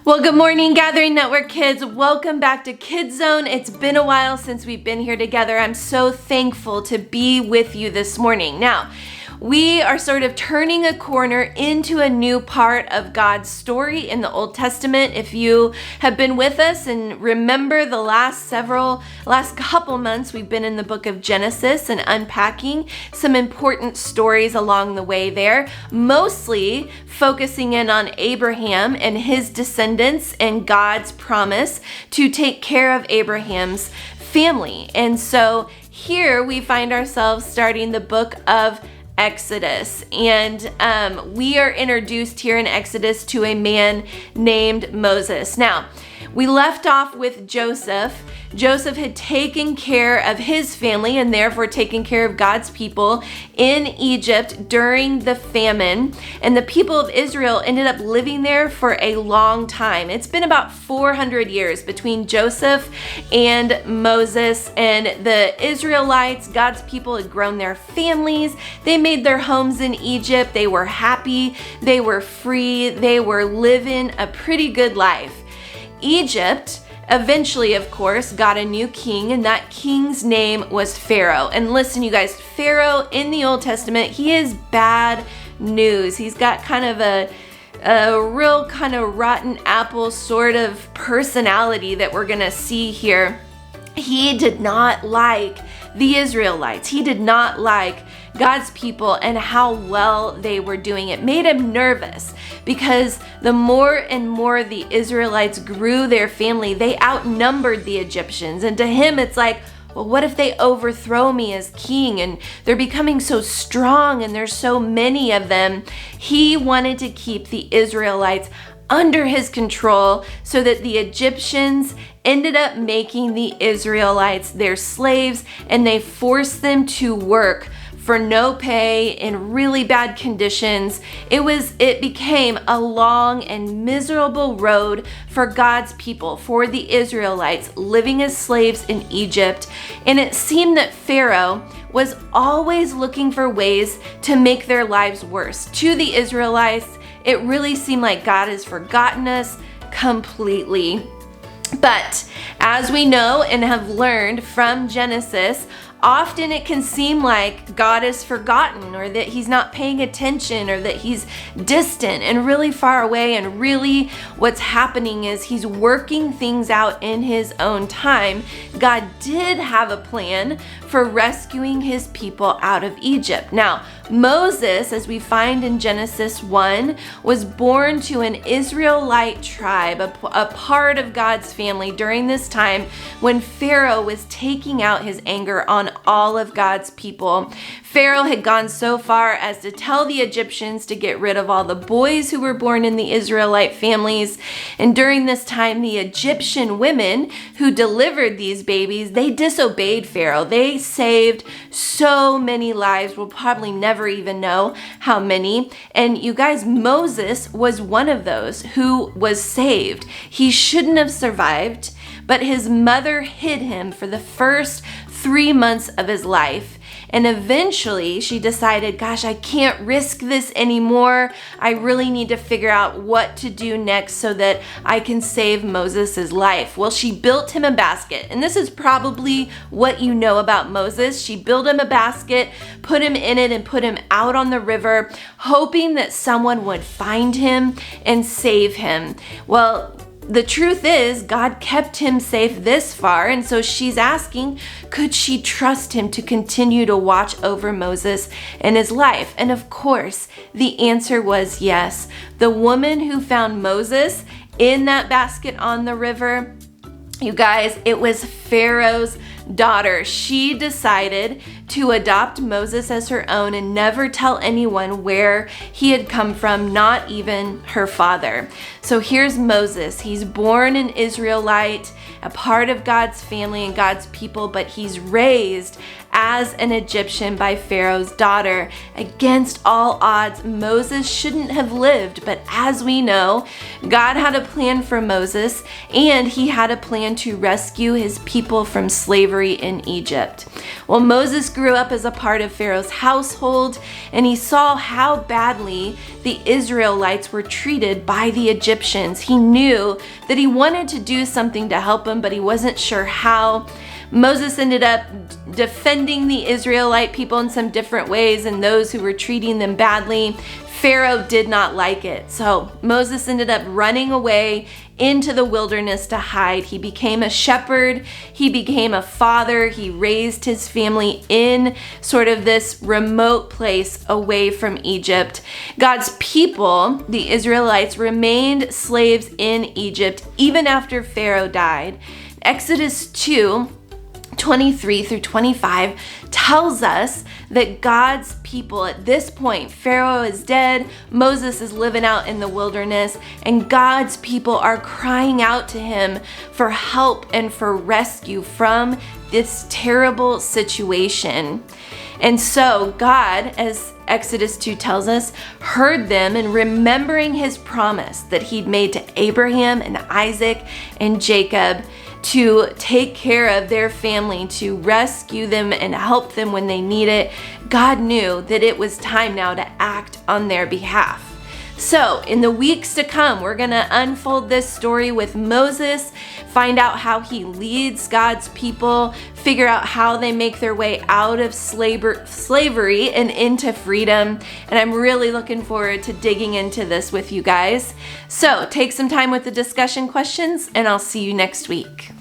Well, good morning, Gathering Network kids. Welcome back to Kids Zone. It's been a while since we've been here together. I'm so thankful to be with you this morning. Now, we are sort of turning a corner into a new part of God's story in the Old Testament. If you have been with us and remember the last couple months, we've been in the book of Genesis and unpacking some important stories along the way there, mostly focusing in on Abraham and his descendants and God's promise to take care of Abraham's family. And so here we find ourselves starting the book of Exodus, and we are introduced here in Exodus to a man named Moses. Now, we left off with Joseph. Joseph had taken care of his family and therefore taken care of God's people in Egypt during the famine. And the people of Israel ended up living there for a long time. It's been about 400 years between Joseph and Moses, and the Israelites, God's people, had grown their families. They made their homes in Egypt. They were happy. They were free. They were living a pretty good life. Egypt eventually, of course, got a new king, and that king's name was Pharaoh. And listen, you guys, Pharaoh in the Old Testament, he is bad news. He's got kind of a real kind of rotten apple sort of personality that we're gonna see here. He did not like the Israelites. He did not like God's people and how well they were doing. It made him nervous because the more and more the Israelites grew their family, they outnumbered the Egyptians. And to him, it's like, well, what if they overthrow me as king and they're becoming so strong and there's so many of them? He wanted to keep the Israelites under his control so that the Egyptians ended up making the Israelites their slaves, and they forced them to work for no pay in really bad conditions. It became a long and miserable road for God's people, for the Israelites living as slaves in Egypt. And it seemed that Pharaoh was always looking for ways to make their lives worse. To the Israelites, it really seemed like God has forgotten us completely. But as we know and have learned from Genesis, often it can seem like God is forgotten, or that he's not paying attention, or that he's distant and really far away. And really what's happening is he's working things out in his own time. God did have a plan for rescuing his people out of Egypt. Now, Moses, as we find in Genesis 1, was born to an Israelite tribe, a part of God's family during this time when Pharaoh was taking out his anger on all of God's people. Pharaoh had gone so far as to tell the Egyptians to get rid of all the boys who were born in the Israelite families. And during this time, the Egyptian women who delivered these babies, they disobeyed Pharaoh. They saved so many lives. We'll probably never even know how many. And you guys, Moses was one of those who was saved. He shouldn't have survived, but his mother hid him for the first 3 months of his life. And eventually she decided, gosh, I can't risk this anymore. I really need to figure out what to do next so that I can save Moses' life. Well, she built him a basket. And this is probably what you know about Moses. She built him a basket, put him in it, and put him out on the river, hoping that someone would find him and save him. Well, the truth is, God kept him safe this far, and so she's asking, could she trust him to continue to watch over Moses and his life? And of course, the answer was yes. The woman who found Moses in that basket on the river, you guys, it was Pharaoh's daughter. She decided to adopt Moses as her own and never tell anyone where he had come from, not even her father. So here's Moses. He's born an Israelite, a part of God's family and God's people, but he's raised as an Egyptian by Pharaoh's daughter. Against all odds, Moses shouldn't have lived, but as we know, God had a plan for Moses, and he had a plan to rescue his people from slavery in Egypt. Well, Moses grew up as a part of Pharaoh's household, and he saw how badly the Israelites were treated by the Egyptians. He knew that he wanted to do something to help them, but he wasn't sure how. Moses ended up defending the Israelite people in some different ways and those who were treating them badly. Pharaoh did not like it. So Moses ended up running away into the wilderness to hide. He became a shepherd. He became a father. He raised his family in sort of this remote place away from Egypt. God's people, the Israelites, remained slaves in Egypt even after Pharaoh died. Exodus 2:23 through 25 tells us that God's people at this point, Pharaoh is dead, Moses is living out in the wilderness, and God's people are crying out to him for help and for rescue from this terrible situation. And so God, as Exodus 2 tells us, heard them, and remembering his promise that he'd made to Abraham and Isaac and Jacob to take care of their family, to rescue them and help them when they need it, God knew that it was time now to act on their behalf. So in the weeks to come, we're going to unfold this story with Moses, find out how he leads God's people, figure out how they make their way out of slavery and into freedom. And I'm really looking forward to digging into this with you guys. So take some time with the discussion questions, and I'll see you next week.